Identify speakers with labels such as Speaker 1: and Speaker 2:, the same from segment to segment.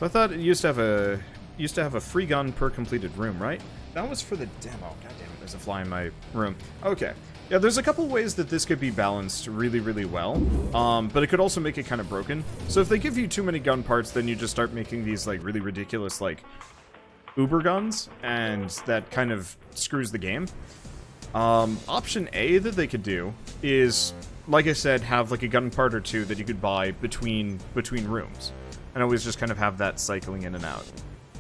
Speaker 1: So I thought it used to have a free gun per completed room, right? That was for the demo. God damn it, there's a fly in my room. Okay. Yeah, there's a couple ways that this could be balanced really, really well. But it could also make it kind of broken. So if they give you too many gun parts, then you just start making these, like, really ridiculous, like, uber guns, and that kind of screws the game. Option A that they could do is, like I said, have, like, a gun part or two that you could buy between rooms. And always just kind of have that cycling in and out.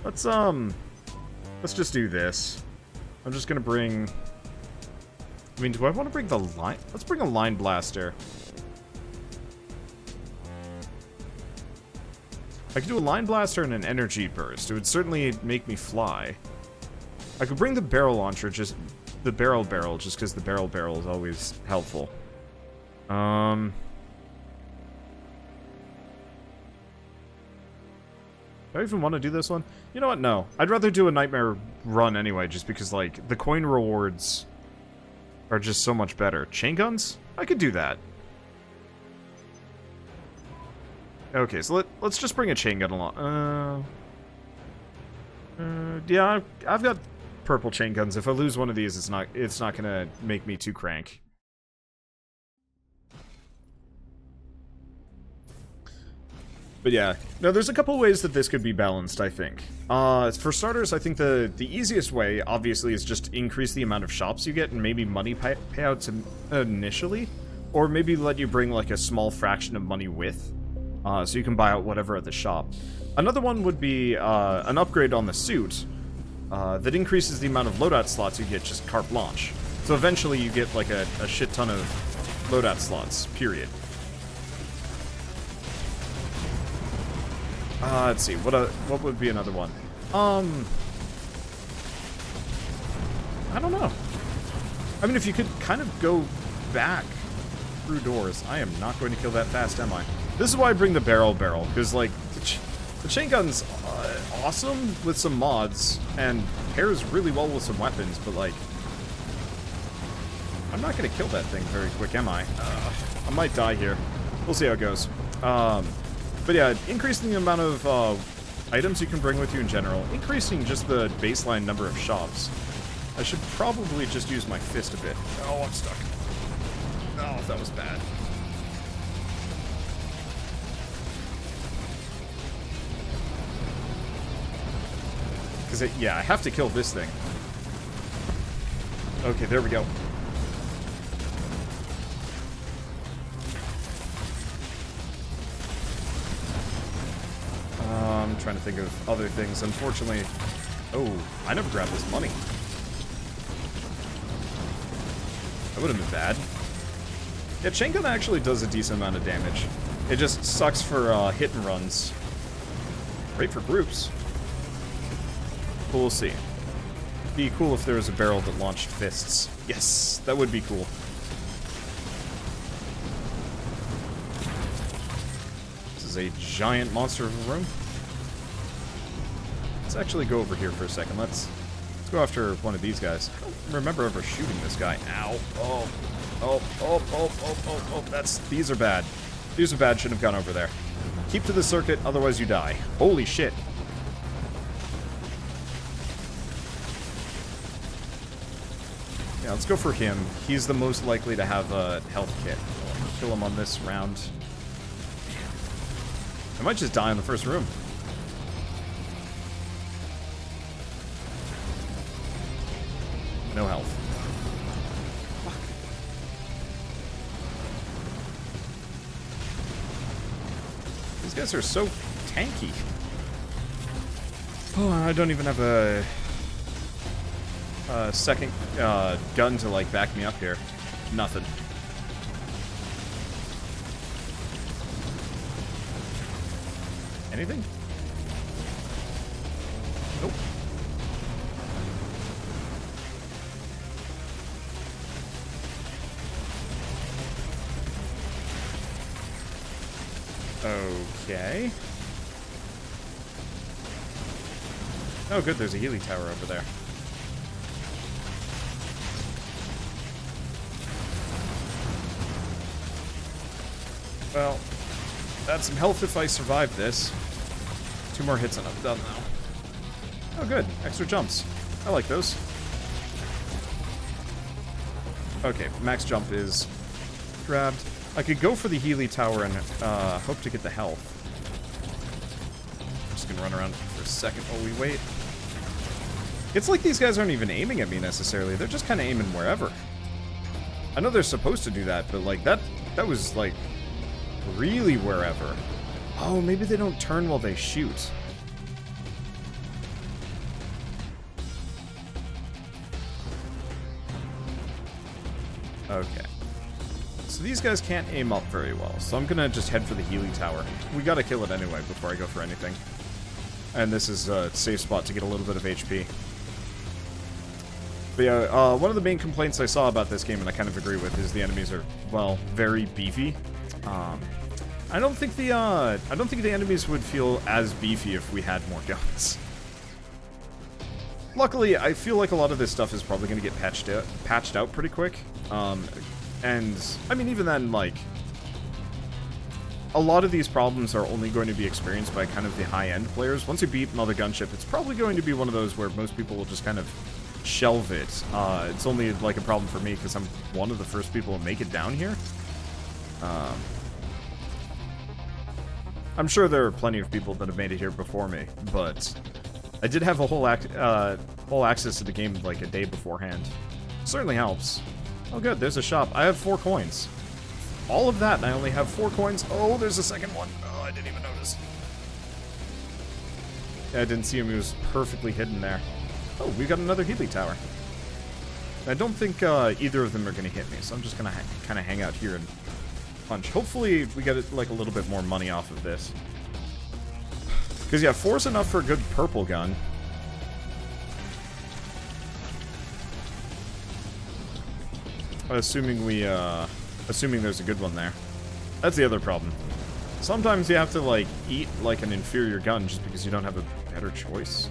Speaker 1: Let's just do this. I'm just gonna bring... I mean, do I want to bring the line? Let's bring a line blaster. I could do a line blaster and an energy burst. It would certainly make me fly. I could bring the barrel launcher, just... the barrel, just because the barrel is always helpful. Do I even want to do this one? You know what? No. I'd rather do a nightmare run anyway, just because, like, the coin rewards are just so much better. Chain guns? I could do that. Okay, so let's just bring a chain gun along. Yeah, I've got purple chain guns. If I lose one of these, it's not gonna make me too crank. But yeah, no, there's a couple ways that this could be balanced, I think. For starters, I think the easiest way, obviously, is just increase the amount of shops you get and maybe money payouts initially. Or maybe let you bring, like, a small fraction of money with, so you can buy out whatever at the shop. Another one would be an upgrade on the suit that increases the amount of loadout slots you get just carte blanche. So eventually you get, like, a shit ton of loadout slots, period. Let's see, what would be another one? I don't know. I mean, if you could kind of go back through doors. I am not going to kill that fast, am I? This is why I bring the barrel, because, like, the chain gun's awesome with some mods, and pairs really well with some weapons, but, like, I'm not going to kill that thing very quick, am I? I might die here. We'll see how it goes. But yeah, increasing the amount of items you can bring with you in general, increasing just the baseline number of shops. I should probably just use my fist a bit. Oh, I'm stuck. Oh, that was bad. Because, yeah, I have to kill this thing. Okay, there we go. I'm trying to think of other things. Unfortunately... Oh, I never grabbed this money. That would have been bad. Yeah, chain gun actually does a decent amount of damage. It just sucks for hit and runs. Great for groups. But we'll see. Be cool if there was a barrel that launched fists. Yes, that would be cool. This is a giant monster of a room. Let's actually go over here for a second. Let's go after one of these guys. I don't remember ever shooting this guy. Ow. Oh, these are bad. These are bad, shouldn't have gone over there. Keep to the circuit, otherwise you die. Holy shit. Yeah, let's go for him. He's the most likely to have a health kit. Kill him on this round. I might just die in the first room. No health. Fuck. These guys are so tanky. Oh, I don't even have a second gun to, like, back me up here. Nothing. Anything? Nope. Okay. Oh, good, there's a Healy tower over there. Well, that's some health if I survive this. 2 more hits and I'm done now. Oh, good. Extra jumps. I like those. Okay, max jump is grabbed. I could go for the Healy Tower and hope to get the health. I'm just gonna run around for a second while we wait. It's like these guys aren't even aiming at me necessarily. They're just kind of aiming wherever. I know they're supposed to do that, but like that was like really wherever. Oh, maybe they don't turn while they shoot. Okay. So these guys can't aim up very well, so I'm gonna just head for the Healy Tower. We gotta kill it anyway before I go for anything. And this is a safe spot to get a little bit of HP. But yeah, one of the main complaints I saw about this game, and I kind of agree with, is the enemies are, well, very beefy. I don't think the enemies would feel as beefy if we had more guns. Luckily, I feel like a lot of this stuff is probably going to get patched out pretty quick. And, I mean, even then, like, a lot of these problems are only going to be experienced by kind of the high-end players. Once you beat Mothergunship, it's probably going to be one of those where most people will just kind of shelve it. It's only, like, a problem for me because I'm one of the first people to make it down here. I'm sure there are plenty of people that have made it here before me, but I did have a whole access to the game like a day beforehand. Certainly helps. Oh good, there's a shop. I have 4 coins. All of that, and I only have 4 coins. Oh, there's a second one. Oh, I didn't even notice. Yeah, I didn't see him. He was perfectly hidden there. Oh, we got another Healy Tower. I don't think either of them are going to hit me, so I'm just going to kind of hang out here and punch. Hopefully we get like a little bit more money off of this. Because yeah, 4's enough for a good purple gun. Assuming there's a good one there. That's the other problem. Sometimes you have to like eat like an inferior gun just because you don't have a better choice.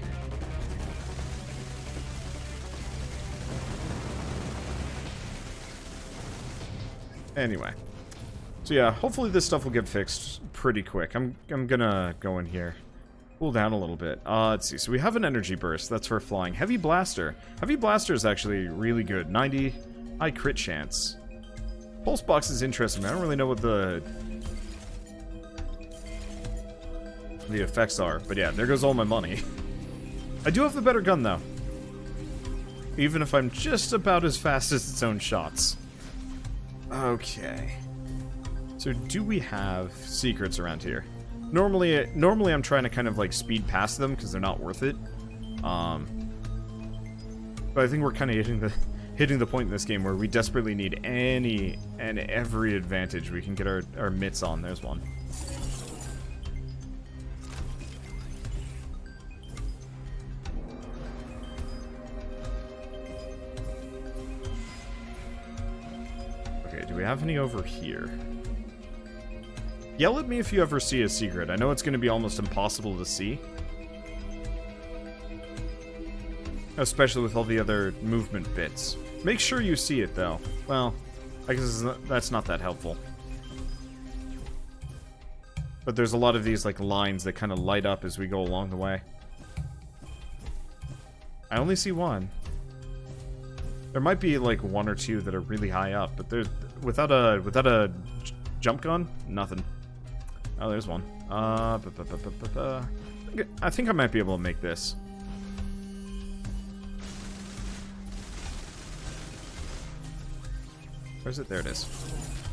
Speaker 1: Anyway. So yeah, hopefully this stuff will get fixed pretty quick. I'm gonna go in here. Cool down a little bit. Let's see. So we have an energy burst. That's for flying. Heavy blaster. Heavy blaster is actually really good. 90 high crit chance. Pulse box is interesting. I don't really know what the effects are, but yeah, there goes all my money. I do have the better gun though. Even if I'm just about as fast as its own shots. Okay. So do we have secrets around here? Normally I'm trying to kind of like speed past them because they're not worth it. But I think we're kind of hitting the point in this game where we desperately need any and every advantage we can get our mitts on. There's one. Okay, do we have any over here? Yell at me if you ever see a secret. I know it's going to be almost impossible to see. Especially with all the other movement bits. Make sure you see it, though. Well, I guess that's not that helpful. But there's a lot of these, like, lines that kind of light up as we go along the way. I only see one. There might be, like, 1 or 2 that are really high up, but there's without a jump gun, nothing. Oh, there's one. I think I might be able to make this. Where's it? There it is.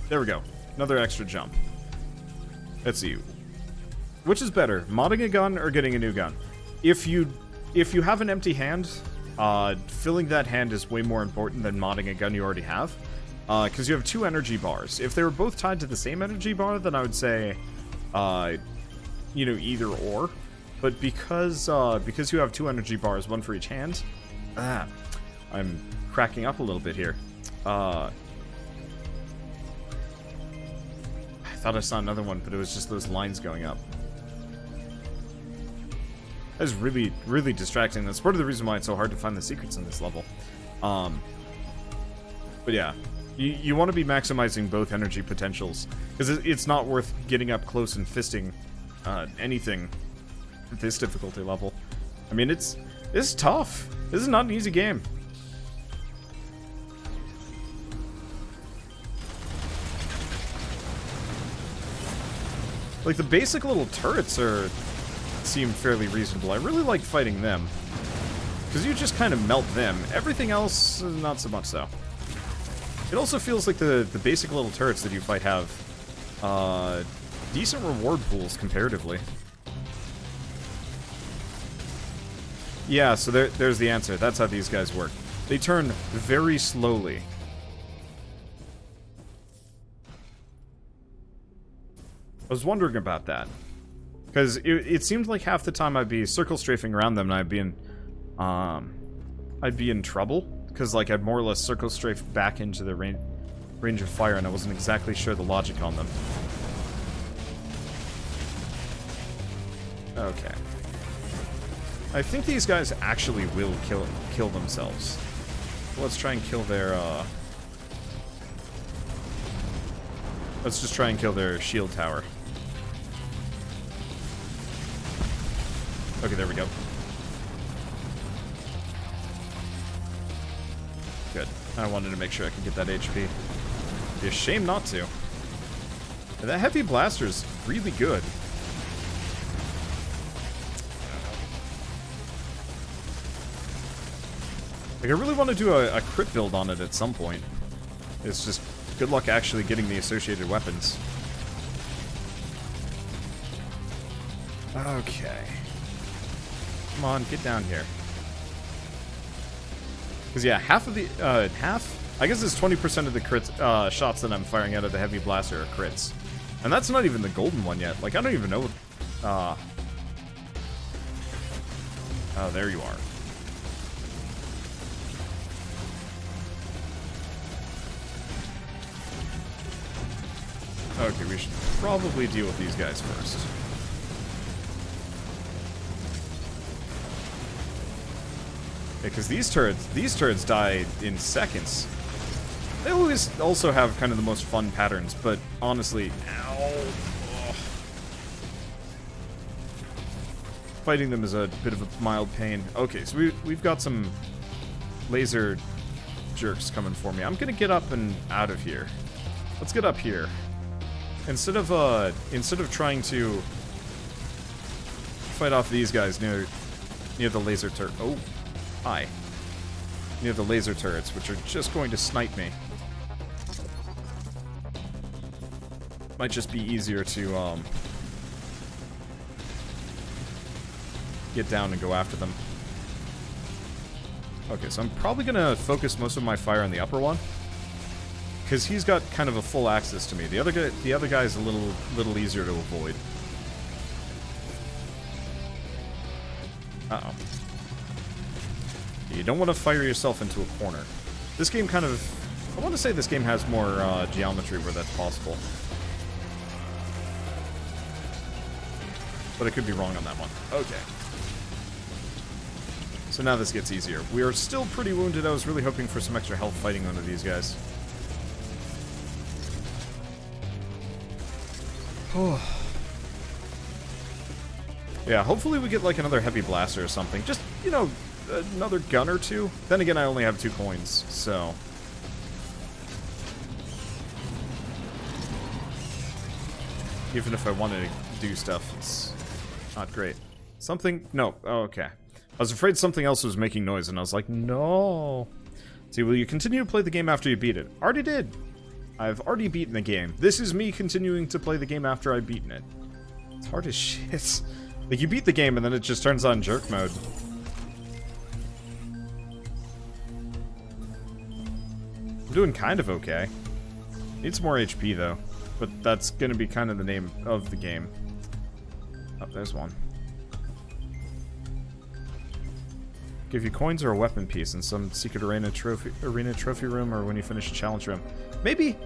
Speaker 1: There we go. Another extra jump. Let's see. Which is better, modding a gun or getting a new gun? If you have an empty hand, filling that hand is way more important than modding a gun you already have. Because you have 2 energy bars. If they were both tied to the same energy bar, then I would say, you know, either or. But because you have 2 energy bars, 1 for each hand, I'm cracking up a little bit here. I thought I saw another one, but it was just those lines going up. That is really, really distracting. That's part of the reason why it's so hard to find the secrets in this level. But yeah. You want to be maximizing both energy potentials, because it's not worth getting up close and fisting anything this difficulty level. I mean, it's tough. This is not an easy game. Like, the basic little turrets seem fairly reasonable. I really like fighting them, because you just kind of melt them. Everything else, not so much so. It also feels like the basic little turrets that you fight have decent reward pools comparatively. Yeah, so there's the answer. That's how these guys work. They turn very slowly. I was wondering about that, because it seemed like half the time I'd be circle strafing around them, and I'd be in trouble, because like I'd more or less circle strafe back into the range of fire, and I wasn't exactly sure the logic on them. Okay. I think these guys actually will kill themselves. Let's try and kill their let's just try and kill their shield tower. Okay, there we go. Good. I wanted to make sure I could get that HP. It'd be a shame not to. And that heavy blaster's really good. Like, I really want to do a crit build on it at some point. It's just good luck actually getting the associated weapons. Okay. Come on, get down here. Because, yeah, half of the, I guess it's 20% of the crits, shots that I'm firing out of the heavy blaster are crits. And that's not even the golden one yet. Like, I don't even know what, oh, there you are. Okay, we should probably deal with these guys first. Because these turrets die in seconds. They always also have kind of the most fun patterns, but honestly, ow. Ugh. Fighting them is a bit of a mild pain. Okay, so we've got some laser jerks coming for me. I'm gonna get up and out of here. Let's get up here. Instead of trying to fight off these guys near the laser turret. Oh. Hi. Near the laser turrets, which are just going to snipe me. Might just be easier to, get down and go after them. Okay, so I'm probably gonna focus most of my fire on the upper one, because he's got kind of a full access to me. The other guy's a little easier to avoid. Uh-oh. You don't want to fire yourself into a corner. This game kind of... I want to say this game has more geometry where that's possible. But I could be wrong on that one. Okay. So now this gets easier. We are still pretty wounded. I was really hoping for some extra health fighting one of these guys. Yeah, hopefully we get like another heavy blaster or something. Just, you know, another gun or two. Then again, I only have 2 coins, so... Even if I wanted to do stuff, it's not great. Something... No. Oh, okay. I was afraid something else was making noise, and I was like, no. See, will you continue to play the game after you beat it? Already did. I've already beaten the game. This is me continuing to play the game after I've beaten it. It's hard as shit. Like, you beat the game, and then it just turns on jerk mode. I'm doing kind of okay. Need some more HP, though. But that's gonna be kind of the name of the game. Oh, there's one. Give you coins or a weapon piece in some secret arena trophy room, or when you finish a challenge room. Maybe...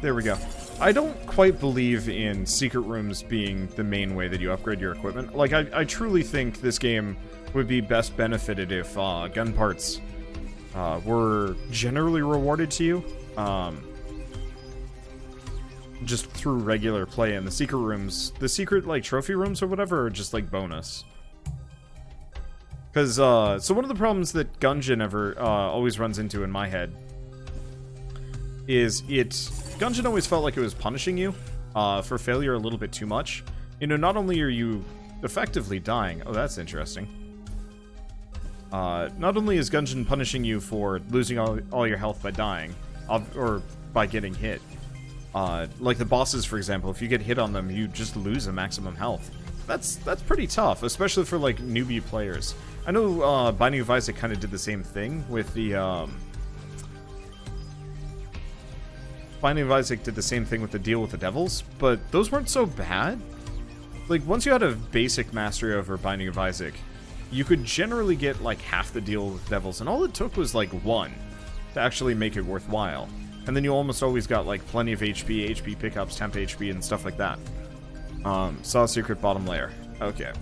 Speaker 1: There we go. I don't quite believe in secret rooms being the main way that you upgrade your equipment. Like, I truly think this game would be best benefited if gun parts were generally rewarded to you. just through regular play, and the secret rooms, the secret, like, trophy rooms or whatever, are just, like, bonus. Because, so one of the problems that Gungeon always runs into in my head is Gungeon always felt like it was punishing you, for failure a little bit too much. You know, not only are you effectively dying, oh, that's interesting. Not only is Gungeon punishing you for losing all your health by dying, or by getting hit. Like the bosses, for example, if you get hit on them, you just lose a maximum health. That's pretty tough, especially for, like, newbie players. I know, Binding of Isaac kind of did the same thing with the, Binding of Isaac did the same thing with the Deal with the Devils, but those weren't so bad. Like, once you had a basic mastery over Binding of Isaac, you could generally get, like, half the Deal with Devils, and all it took was, like, one to actually make it worthwhile. And then you almost always got, like, plenty of HP pickups, temp HP, and stuff like that. Saw a secret bottom layer. Okay.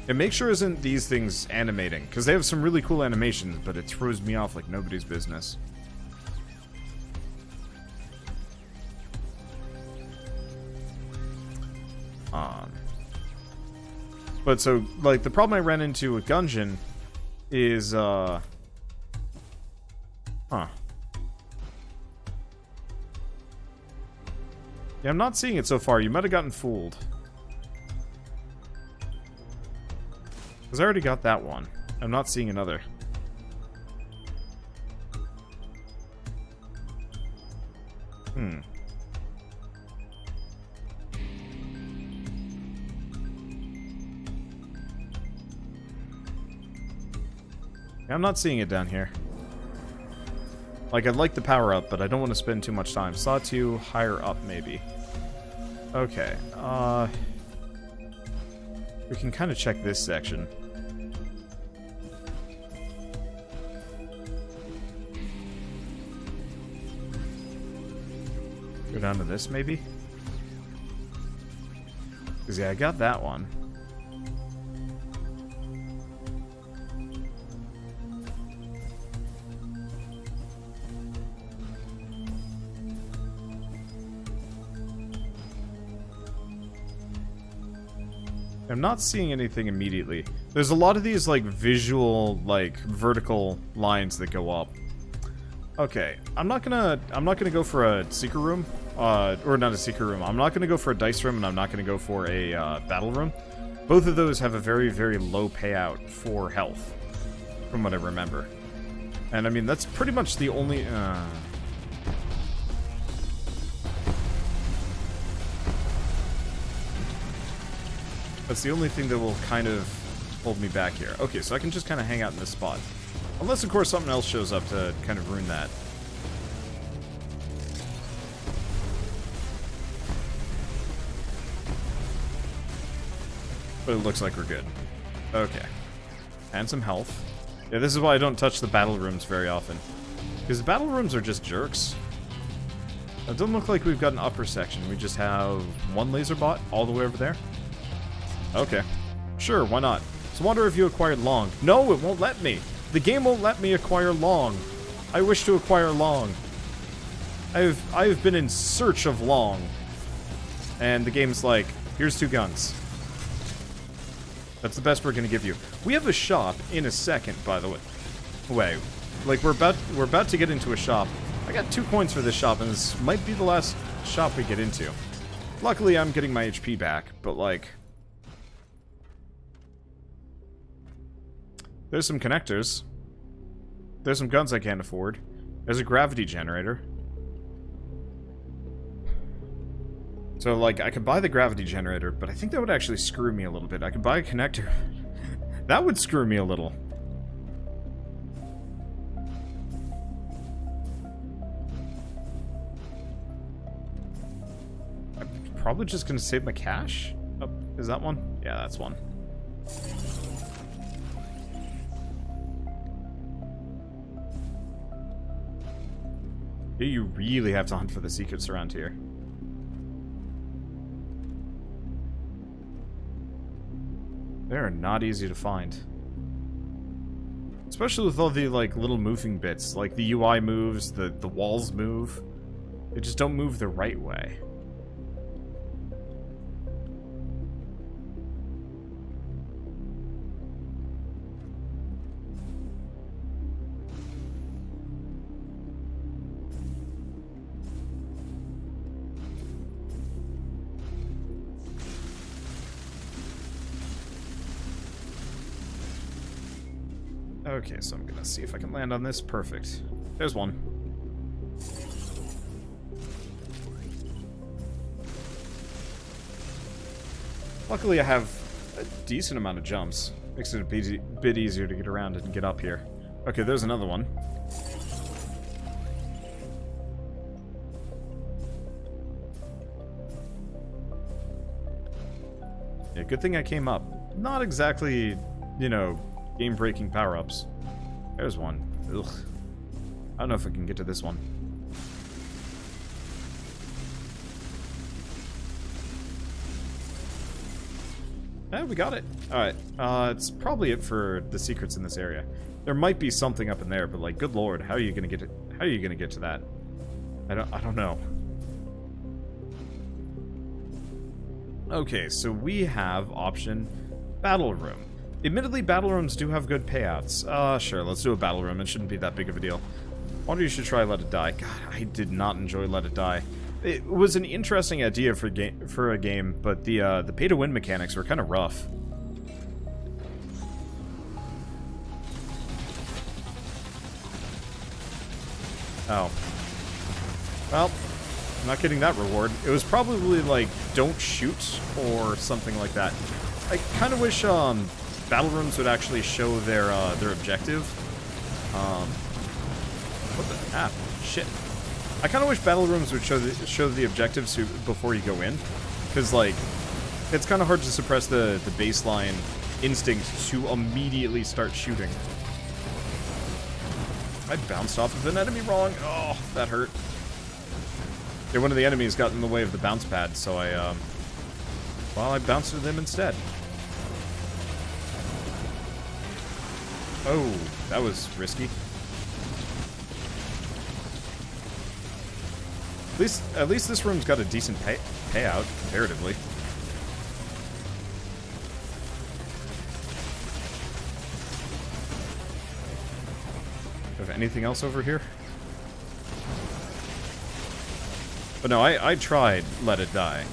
Speaker 1: And make sure isn't these things animating, because they have some really cool animations, but it throws me off like nobody's business. But so, like, the problem I ran into with Gungeon is, Yeah, I'm not seeing it so far. You might have gotten fooled. Because I already got that one. I'm not seeing another. Yeah, I'm not seeing it down here. Like, I'd like the power up, but I don't want to spend too much time. Saw 2 higher up, maybe. Okay, we can kind of check this section. Go down to this, maybe? Because, yeah, I got that one. I'm not seeing anything immediately. There's a lot of these, like, visual, like, vertical lines that go up. Okay, I'm not gonna go for a secret room, or not a secret room. I'm not gonna go for a dice room, and I'm not gonna go for a battle room. Both of those have a very, very low payout for health, from what I remember. And I mean, that's pretty much the only. That's the only thing that will kind of hold me back here. Okay, so I can just kind of hang out in this spot. Unless, of course, something else shows up to kind of ruin that. But it looks like we're good. Okay. And some health. Yeah, this is why I don't touch the battle rooms very often. Because the battle rooms are just jerks. It doesn't look like we've got an upper section. We just have one laser bot all the way over there. Okay. Sure, why not? So wonder if you acquired Long. No, it won't let me. The game won't let me acquire Long. I wish to acquire Long. I've been in search of Long. And the game's like, here's 2 guns. That's the best we're gonna give you. We have a shop in a second, by the way. Like, we're about to get into a shop. I got 2 coins for this shop, and this might be the last shop we get into. Luckily, I'm getting my HP back, but, like, there's some connectors. There's some guns I can't afford. There's a gravity generator. So, like, I could buy the gravity generator, but I think that would actually screw me a little bit. I could buy a connector. That would screw me a little. I'm probably just gonna save my cash. Oh, is that one? Yeah, that's one. You really have to hunt for the secrets around here. They are not easy to find. Especially with all the, like, little moving bits. Like, the UI moves, the walls move. They just don't move the right way. Okay, so I'm gonna see if I can land on this. Perfect. There's one. Luckily, I have a decent amount of jumps. Makes it a bit easier to get around and get up here. Okay, there's another one. Yeah, good thing I came up. Not exactly, you know, game-breaking power-ups. There's one. Ugh. I don't know if I can get to this one. Eh, we got it. Alright. It's probably it for the secrets in this area. There might be something up in there, but like, good lord, how are you gonna get it? How are you gonna get to that? I don't know. Okay, so we have option battle room. Admittedly, battle rooms do have good payouts. Sure, let's do a battle room. It shouldn't be that big of a deal. Wonder you should try Let It Die. God, I did not enjoy Let It Die. It was an interesting idea for a game, but the pay-to-win mechanics were kind of rough. Oh. Well, I'm not getting that reward. It was probably like, don't shoot, or something like that. I kind of wish, battle rooms would actually show their objective. What the? Ah, shit. I kind of wish battle rooms would show the objectives before you go in. Because, like, it's kind of hard to suppress the baseline instinct to immediately start shooting. I bounced off of an enemy wrong. Oh, that hurt. Yeah, one of the enemies got in the way of the bounce pad, so I bounced to them instead. Oh, that was risky. At least this room's got a decent payout, comparatively. Have anything else over here? But no, I tried Let It Die.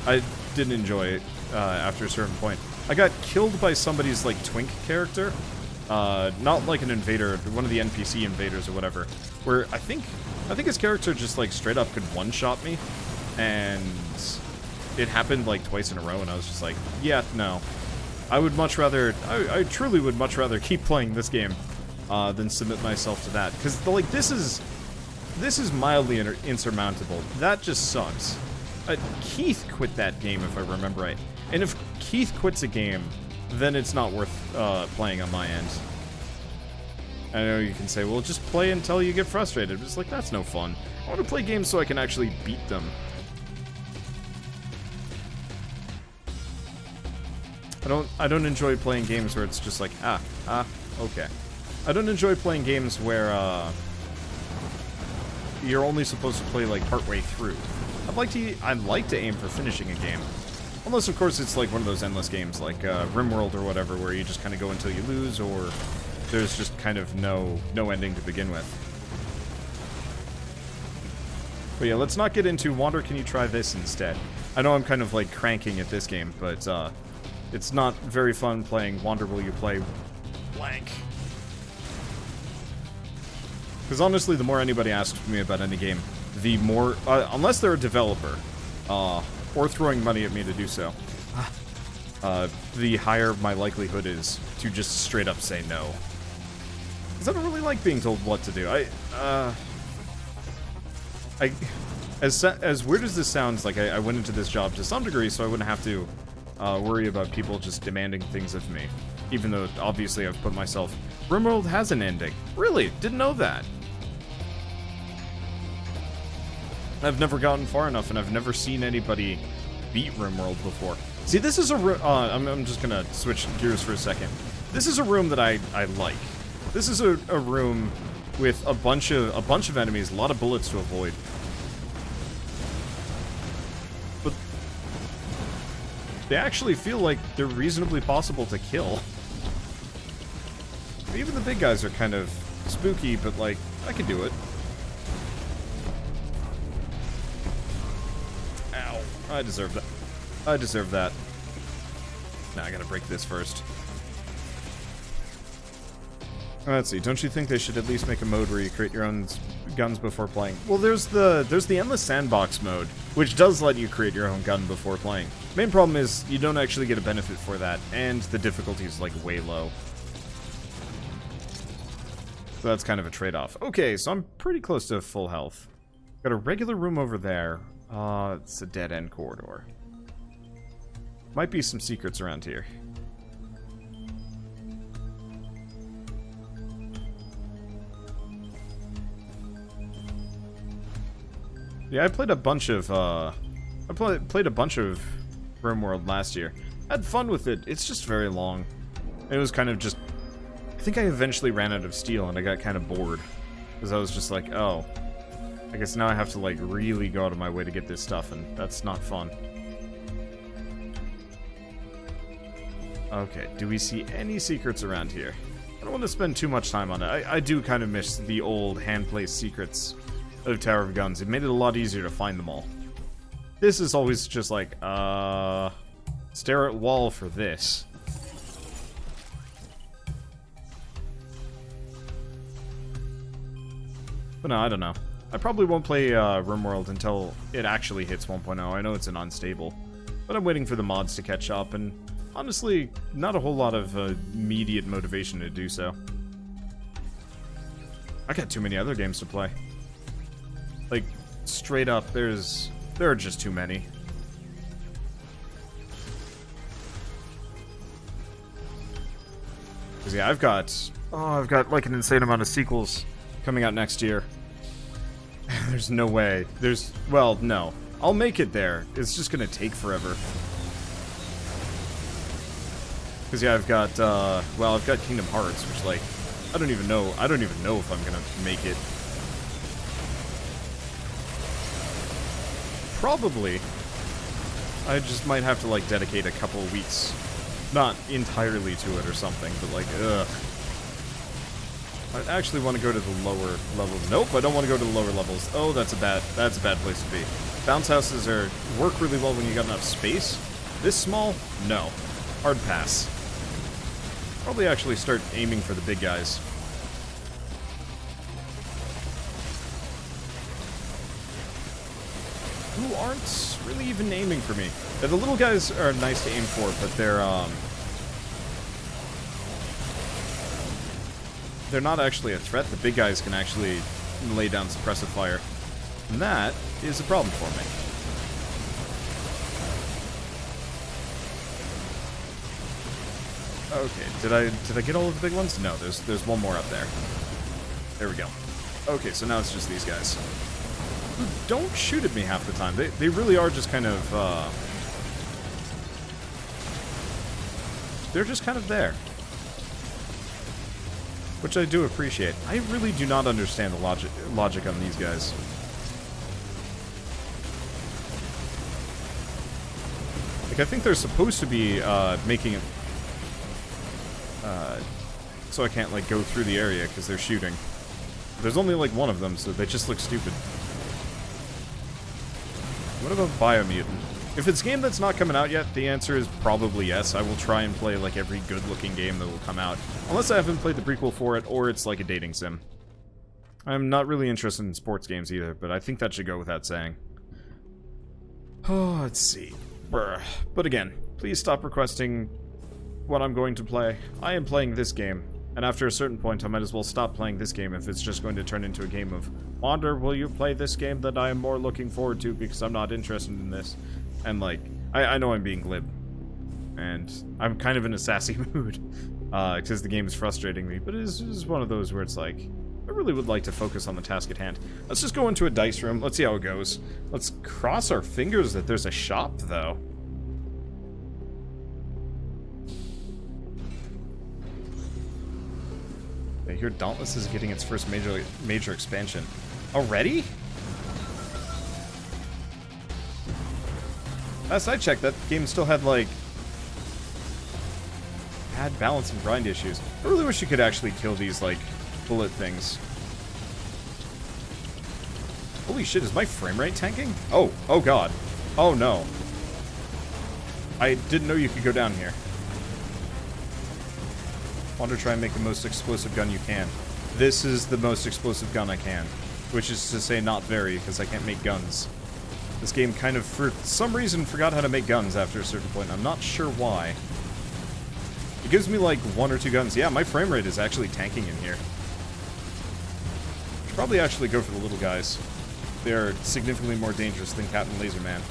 Speaker 1: I didn't enjoy it after a certain point. I got killed by somebody's, like, twink character. Not like an invader, one of the NPC invaders or whatever. Where I think his character just, like, straight up could one-shot me. And it happened, like, twice in a row, and I was just like, yeah, no. I would much rather, I truly would much rather keep playing this game than submit myself to that. Because, like, this is mildly insurmountable. That just sucks. Keith quit that game, if I remember right. And if Keith quits a game, then it's not worth playing on my end. I know you can say, well, just play until you get frustrated. But it's like, that's no fun. I want to play games so I can actually beat them. I don't enjoy playing games where it's just like, okay. I don't enjoy playing games where you're only supposed to play like partway through. I'd like to aim for finishing a game. Unless, of course, it's like one of those endless games like RimWorld or whatever, where you just kind of go until you lose, or there's just kind of no ending to begin with. But yeah, let's not get into Wander, can you try this instead? I know I'm kind of like cranking at this game, but it's not very fun playing Wander Will You Play blank. Because honestly, the more anybody asks me about any game, the more, unless they're a developer, or throwing money at me to do so, the higher my likelihood is to just straight up say no. Because I don't really like being told what to do. As weird as this sounds, like I went into this job to some degree so I wouldn't have to worry about people just demanding things of me. Even though, obviously, I've put myself... RimWorld has an ending. Really? Didn't know that. I've never gotten far enough, and I've never seen anybody beat RimWorld before. See, this is a room... I'm just gonna switch gears for a second. This is a room that I like. This is a room with a bunch of enemies, a lot of bullets to avoid. But they actually feel like they're reasonably possible to kill. Even the big guys are kind of spooky, but like, I can do it. Ow. I deserve that. I deserve that. Now I gotta break this first. Let's see, don't you think they should at least make a mode where you create your own guns before playing? Well, there's the Endless Sandbox mode, which does let you create your own gun before playing. Main problem is, you don't actually get a benefit for that, and the difficulty is, like, way low. So that's kind of a trade-off. Okay, so I'm pretty close to full health. Got a regular room over there. It's a dead-end corridor. Might be some secrets around here. Yeah, I played a bunch of, played a bunch of RimWorld last year. I had fun with it. It's just very long. It was kind of just... I think I eventually ran out of steel and I got kind of bored. Because I was just like, oh, I guess now I have to, like, really go out of my way to get this stuff, and that's not fun. Okay, do we see any secrets around here? I don't want to spend too much time on it. I do kind of miss the old hand-placed secrets of Tower of Guns. It made it a lot easier to find them all. This is always just like, stare at wall for this. But no, I don't know. I probably won't play RimWorld until it actually hits 1.0. I know it's an unstable, but I'm waiting for the mods to catch up, and honestly, not a whole lot of immediate motivation to do so. I got too many other games to play. Like, straight up, there are just too many. Cause yeah, I've got like an insane amount of sequels coming out next year. There's no way. Well, no. I'll make it there. It's just gonna take forever. Cause yeah, I've got Kingdom Hearts, which, like, I don't even know if I'm gonna make it. Probably. I just might have to, like, dedicate a couple of weeks. Not entirely to it or something, but, like, ugh. I actually want to go to the lower levels. Nope, I don't want to go to the lower levels. Oh, that's a bad place to be. Bounce houses work really well when you got enough space. This small? No. Hard pass. Probably actually start aiming for the big guys. Who aren't really even aiming for me. The little guys are nice to aim for, but they're not actually a threat. The big guys can actually lay down suppressive fire. And that is a problem for me. Okay, did I get all of the big ones? No, there's one more up there. There we go. Okay, so now it's just these guys. Who don't shoot at me half the time. They really are just kind of, they're just kind of there. Which I do appreciate. I really do not understand the logic on these guys. Like, I think they're supposed to be, making it, so I can't, like, go through the area because they're shooting. There's only, like, one of them, so they just look stupid. What about Biomutant? If it's a game that's not coming out yet, the answer is probably yes. I will try and play, like, every good-looking game that will come out. Unless I haven't played the prequel for it, or it's like a dating sim. I'm not really interested in sports games either, but I think that should go without saying. Oh, let's see. Brr. But again, please stop requesting what I'm going to play. I am playing this game, and after a certain point, I might as well stop playing this game if it's just going to turn into a game of, Wander, will you play this game that I am more looking forward to because I'm not interested in this? And, like, I know I'm being glib, and I'm kind of in a sassy mood, because the game is frustrating me, but it is one of those where it's like, I really would like to focus on the task at hand. Let's just go into a dice room, let's see how it goes. Let's cross our fingers that there's a shop, though. I hear Dauntless is getting its first major expansion. Already? Last I checked, that game still had, like, bad balance and grind issues. I really wish you could actually kill these, like, bullet things. Holy shit, is my frame rate tanking? Oh god. Oh no. I didn't know you could go down here. Want to try and make the most explosive gun you can. This is the most explosive gun I can. Which is to say not very, because I can't make guns. This game kind of, for some reason, forgot how to make guns after a certain point. I'm not sure why. It gives me, like, 1 or 2 guns. Yeah, my frame rate is actually tanking in here. Should probably actually go for the little guys. They're significantly more dangerous than Captain Laserman.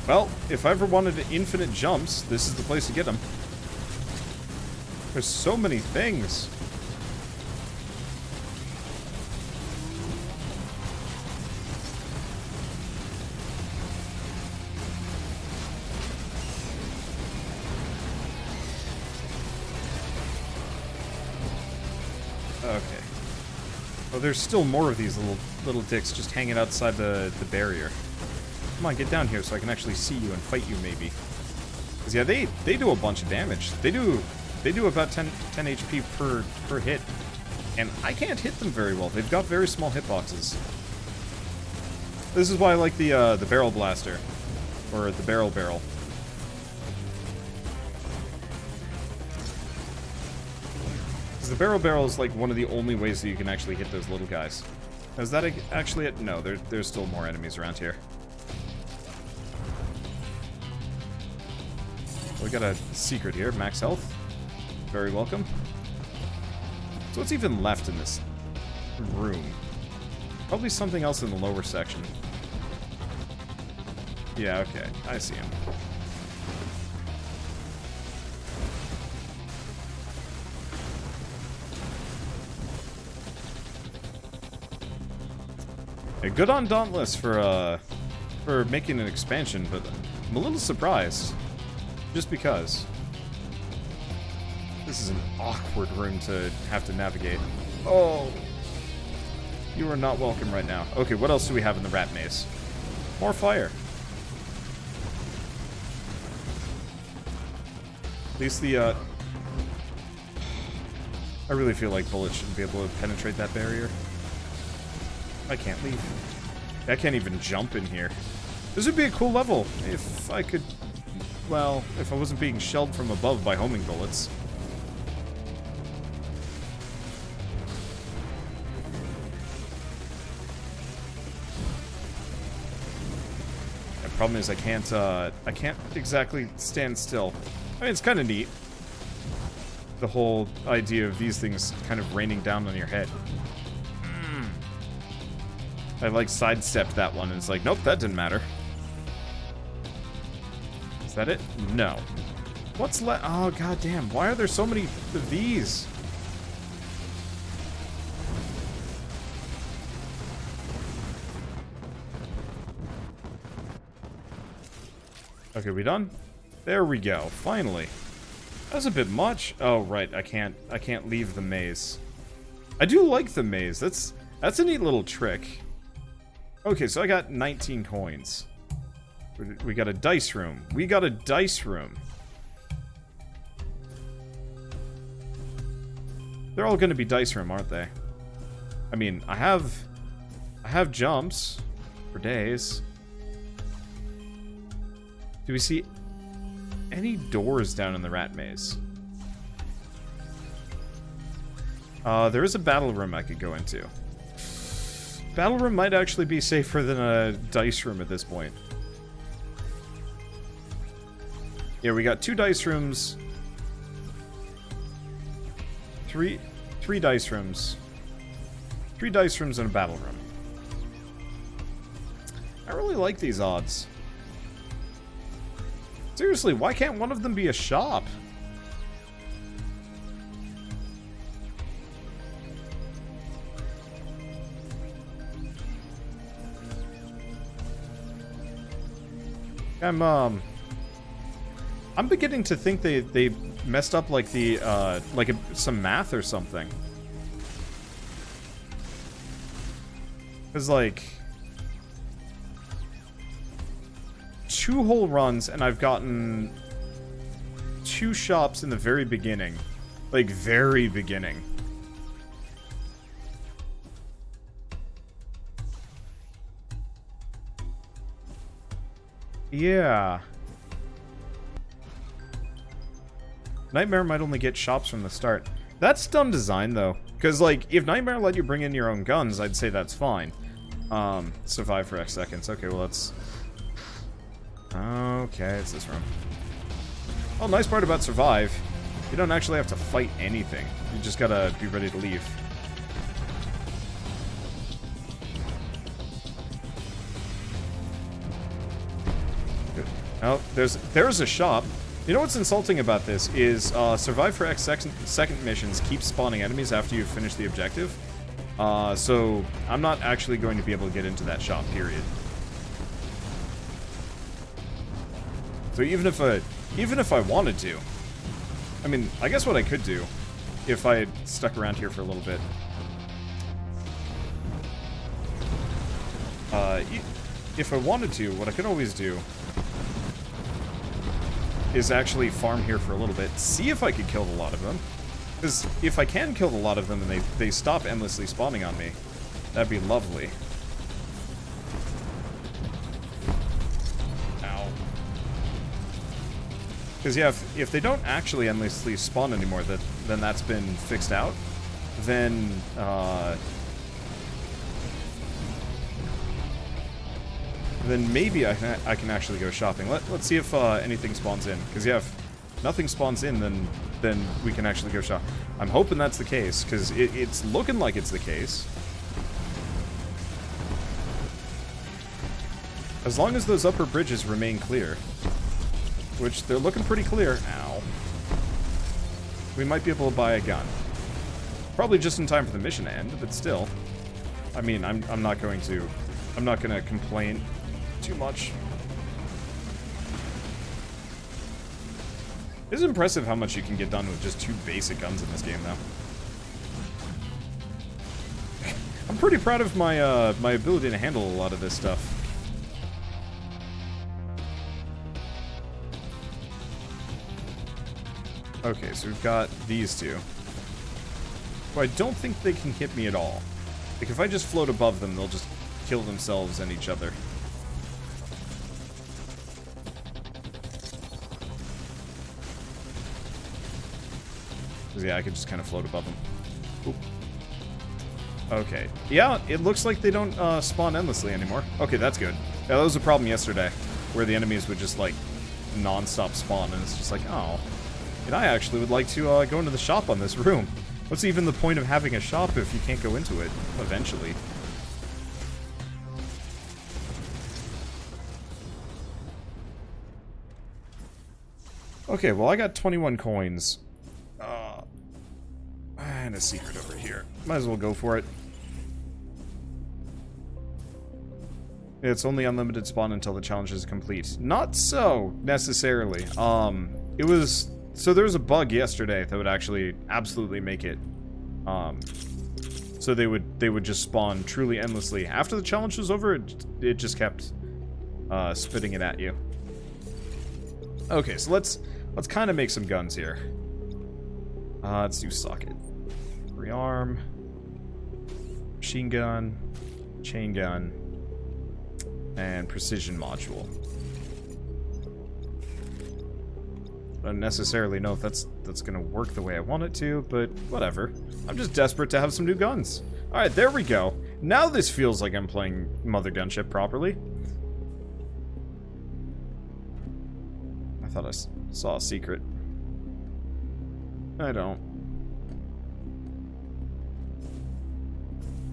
Speaker 1: Well, if I ever wanted infinite jumps, this is the place to get them. There's so many things. Okay. Oh, there's still more of these little dicks just hanging outside the barrier. Come on, get down here so I can actually see you and fight you, maybe. Because, yeah, they do a bunch of damage. They do about 10 HP per hit. And I can't hit them very well. They've got very small hitboxes. This is why I like the barrel blaster. Or the barrel. Because the barrel is like one of the only ways that you can actually hit those little guys. Is that actually it? No, there's still more enemies around here. We got a secret here, max health. Very welcome. So what's even left in this room? Probably something else in the lower section. Yeah, okay. I see him. Hey, good on Dauntless for making an expansion, but I'm a little surprised. Just because. This is an awkward room to have to navigate. Oh! You are not welcome right now. Okay, what else do we have in the rat maze? More fire. At least the, I really feel like bullets shouldn't be able to penetrate that barrier. I can't leave. I can't even jump in here. This would be a cool level if I could... Well, if I wasn't being shelled from above by homing bullets. The problem is I can't exactly stand still. I mean, it's kind of neat. The whole idea of these things kind of raining down on your head. I like sidestepped that one and it's like, nope, that didn't matter. Is that it? No. What's left? Oh, goddamn. Why are there so many of these? Okay, we done? There we go. Finally. That was a bit much. Oh, right. I can't leave the maze. I do like the maze. That's a neat little trick. Okay, so I got 19 coins. We got a dice room. We got a dice room. They're all going to be dice room, aren't they? I mean, I have jumps for days. Do we see any doors down in the rat maze? There is a battle room I could go into. Battle room might actually be safer than a dice room at this point. Yeah, we got 2 dice rooms. Three dice rooms. 3 dice rooms and a battle room. I really like these odds. Seriously, why can't one of them be a shop? I'm beginning to think they messed up like the some math or something. Cause like 2 whole runs and I've gotten 2 shops in the very beginning. Like very beginning. Yeah. Nightmare might only get shops from the start. That's dumb design, though. Because, like, if Nightmare let you bring in your own guns, I'd say that's fine. Survive for X seconds. Okay, well, let's... Okay, it's this room. Oh, nice part about Survive. You don't actually have to fight anything. You just gotta be ready to leave. Oh, there's a shop. You know what's insulting about this is Survive for X second missions keep spawning enemies after you've finished the objective. So I'm not actually going to be able to get into that shop, period. So even if I wanted to, I mean, I guess what I could do if I had stuck around here for a little bit. If I wanted to, what I could always do is actually farm here for a little bit, see if I could kill a lot of them. Because if I can kill a lot of them and they stop endlessly spawning on me, that'd be lovely. Ow. Because yeah, if they don't actually endlessly spawn anymore, then that's been fixed out, then maybe I can actually go shopping. Let's see if anything spawns in. Because yeah, if nothing spawns in, then we can actually go shop. I'm hoping that's the case, because it's looking like it's the case. As long as those upper bridges remain clear. Which, they're looking pretty clear. Ow. We might be able to buy a gun. Probably just in time for the mission to end, but still. I mean, I'm not going to complain too much. It's impressive how much you can get done with just 2 basic guns in this game, though. I'm pretty proud of my my ability to handle a lot of this stuff. Okay, so we've got these 2. But I don't think they can hit me at all. Like, if I just float above them, they'll just kill themselves and each other. Yeah, I could just kind of float above them. Oop. Okay. Yeah, it looks like they don't spawn endlessly anymore. Okay, that's good. Yeah, that was a problem yesterday, where the enemies would just, like, non-stop spawn, and it's just like, oh. And I actually would like to go into the shop on this room. What's even the point of having a shop if you can't go into it, eventually? Okay, well, I got 21 coins. And a secret over here. Might as well go for it. It's only unlimited spawn until the challenge is complete. Not so, necessarily. It was... So there was a bug yesterday that would actually absolutely make it. So they would just spawn truly endlessly. After the challenge was over, it just kept spitting it at you. Okay, so let's kind of make some guns here. Let's do socket. Rearm. Machine gun. Chain gun. And precision module. I don't necessarily know if that's gonna work the way I want it to, but whatever. I'm just desperate to have some new guns. Alright, there we go. Now this feels like I'm playing Mothergunship properly. I thought I saw a secret. I don't.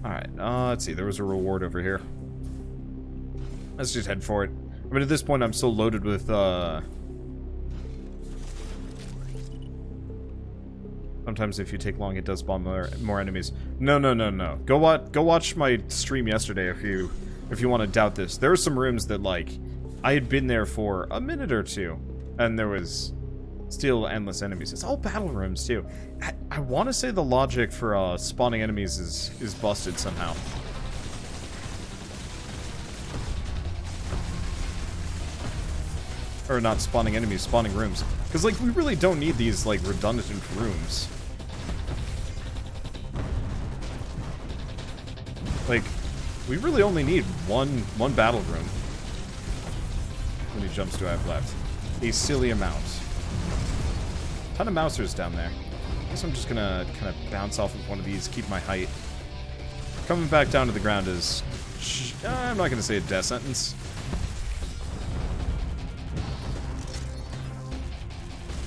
Speaker 1: Alright, let's see. There was a reward over here. Let's just head for it. I mean, at this point, I'm so loaded with, Sometimes if you take long, it does spawn more enemies. No. Go watch my stream yesterday if you want to doubt this. There are some rooms that, like, I had been there for a minute or two, and there was still endless enemies. It's all battle rooms, too. I want to say the logic for spawning enemies is busted somehow. Or not spawning enemies, spawning rooms. Because, like, we really don't need these, like, redundant rooms. Like, we really only need one battle room. How many jumps do I have left? A silly amount. Ton of mousers down there. I guess I'm just gonna kind of bounce off of one of these, keep my height. Coming back down to the ground is... I'm not gonna say a death sentence.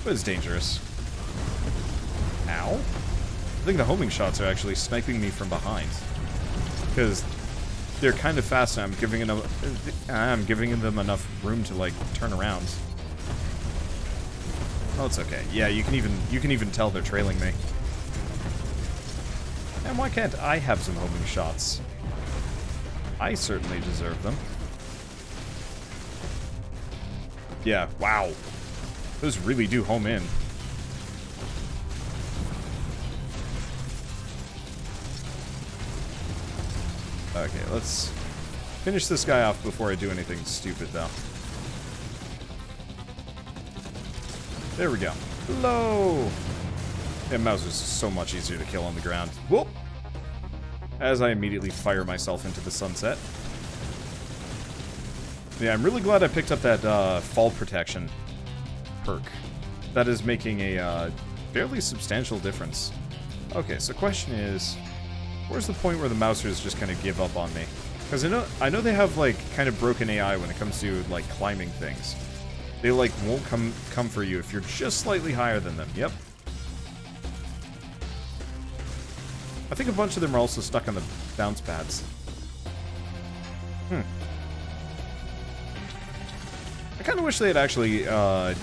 Speaker 1: But it's dangerous. Ow? I think the homing shots are actually sniping me from behind. Because they're kind of fast and I'm giving them enough room to, like, turn around. Oh, it's okay. Yeah, you can even tell they're trailing me. And why can't I have some homing shots? I certainly deserve them. Yeah, wow. Those really do home in. Okay, let's finish this guy off before I do anything stupid, though. There we go. Hello! And Mauser's so much easier to kill on the ground. Whoop! As I immediately fire myself into the sunset. Yeah, I'm really glad I picked up that fall protection perk. That is making a fairly substantial difference. Okay, so question is, where's the point where the Mousers just kind of give up on me? Because I know they have, like, kind of broken AI when it comes to, like, climbing things. They, like, won't come for you if you're just slightly higher than them. Yep. I think a bunch of them are also stuck on the bounce pads. I kind of wish they had actually, I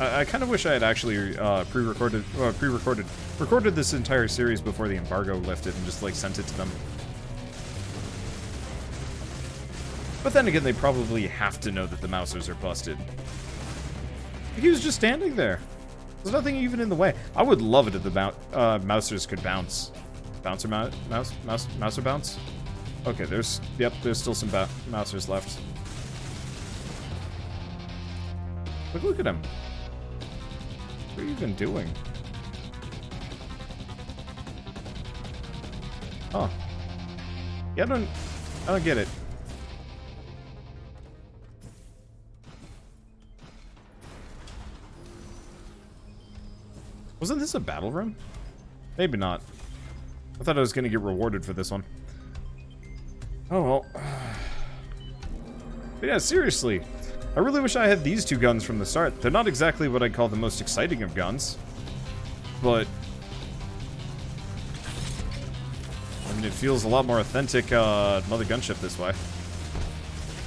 Speaker 1: kind of wish I had actually recorded this entire series before the embargo lifted and just, like, sent it to them. But then again, they probably have to know that the Mousers are busted. He was just standing there. There's nothing even in the way. I would love it if the Mousers could bounce. Mouser bounce? Okay, there's still some Mousers left. But look at him. What are you even doing? Oh. Yeah, I don't get it. Wasn't this a battle room? Maybe not. I thought I was gonna get rewarded for this one. Oh well. But yeah, seriously. I really wish I had these two guns from the start. They're not exactly what I'd call the most exciting of guns. But I mean, it feels a lot more authentic Mothergunship this way.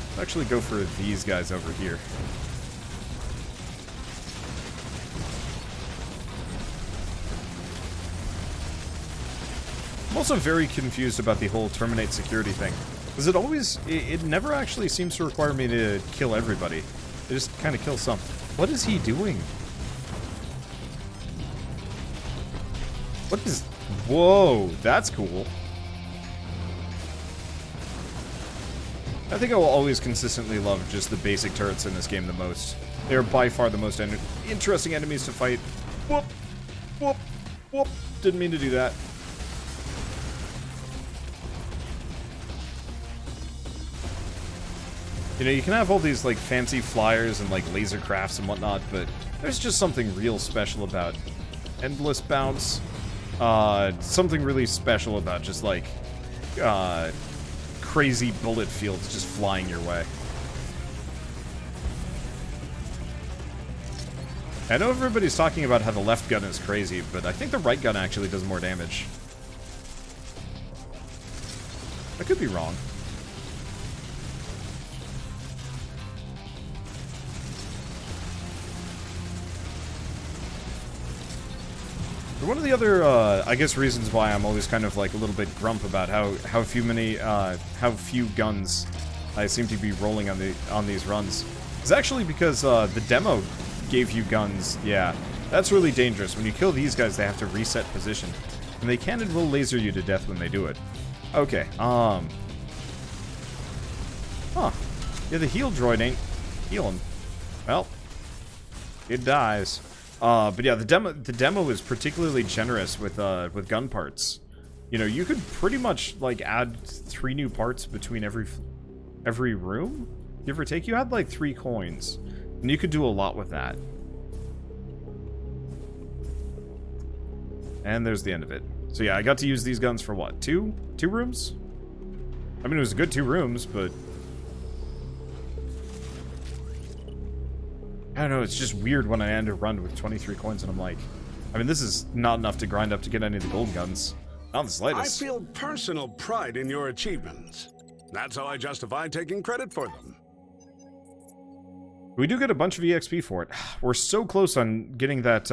Speaker 1: Let's actually go for these guys over here. I'm also very confused about the whole terminate security thing. Because it never actually seems to require me to kill everybody. It just kind of kills some. What is he doing? What is... Whoa, that's cool. I think I will always consistently love just the basic turrets in this game the most. They're by far the most interesting enemies to fight. Whoop! Whoop! Whoop! Didn't mean to do that. You know, you can have all these, like, fancy flyers and, like, laser crafts and whatnot, but there's just something real special about endless bounce. Something really special about just, like, crazy bullet fields just flying your way. I know everybody's talking about how the left gun is crazy, but I think the right gun actually does more damage. I could be wrong. One of the other, I guess, reasons why I'm always kind of like a little bit grump about how few guns I seem to be rolling on these runs. It's actually because the demo gave you guns. Yeah, that's really dangerous. When you kill these guys, they have to reset position. And they can and will laser you to death when they do it. Okay, Huh. Yeah, the heal droid ain't healing. Well, it dies. But yeah, the demo is particularly generous with gun parts. You know, you could pretty much, like, add 3 new parts between every room, give or take. You had, like, 3 coins. And you could do a lot with that. And there's the end of it. So yeah, I got to use these guns for what? 2 rooms? I mean, it was a good 2 rooms, but... I don't know, it's just weird when I end a run with 23 coins and I'm like... I mean, this is not enough to grind up to get any of the gold guns. Not the slightest.
Speaker 2: I feel personal pride in your achievements. That's how I justify taking credit for them.
Speaker 1: We do get a bunch of EXP for it. We're so close on getting that,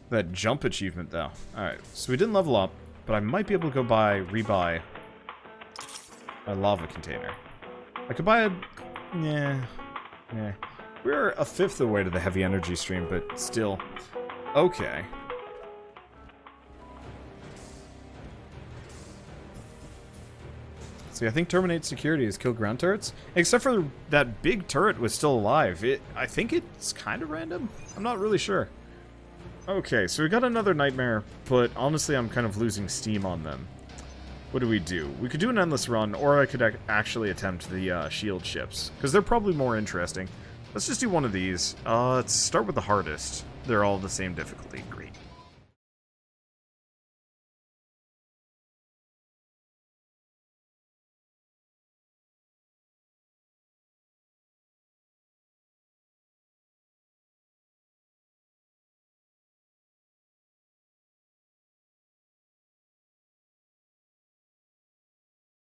Speaker 1: that jump achievement, though. Alright, so we didn't level up, but I might be able to go rebuy a lava container. I could buy a... Yeah. We're a 1/5 of the way to the heavy energy stream, but still. Okay. See, I think terminate security is kill ground turrets. Except for that big turret was still alive. I think it's kind of random. I'm not really sure. Okay, so we got another nightmare, but honestly I'm kind of losing steam on them. What do? We could do an endless run, or I could actually attempt the shield ships, because they're probably more interesting. Let's just do one of these. Let's start with the hardest. They're all the same difficulty. Great.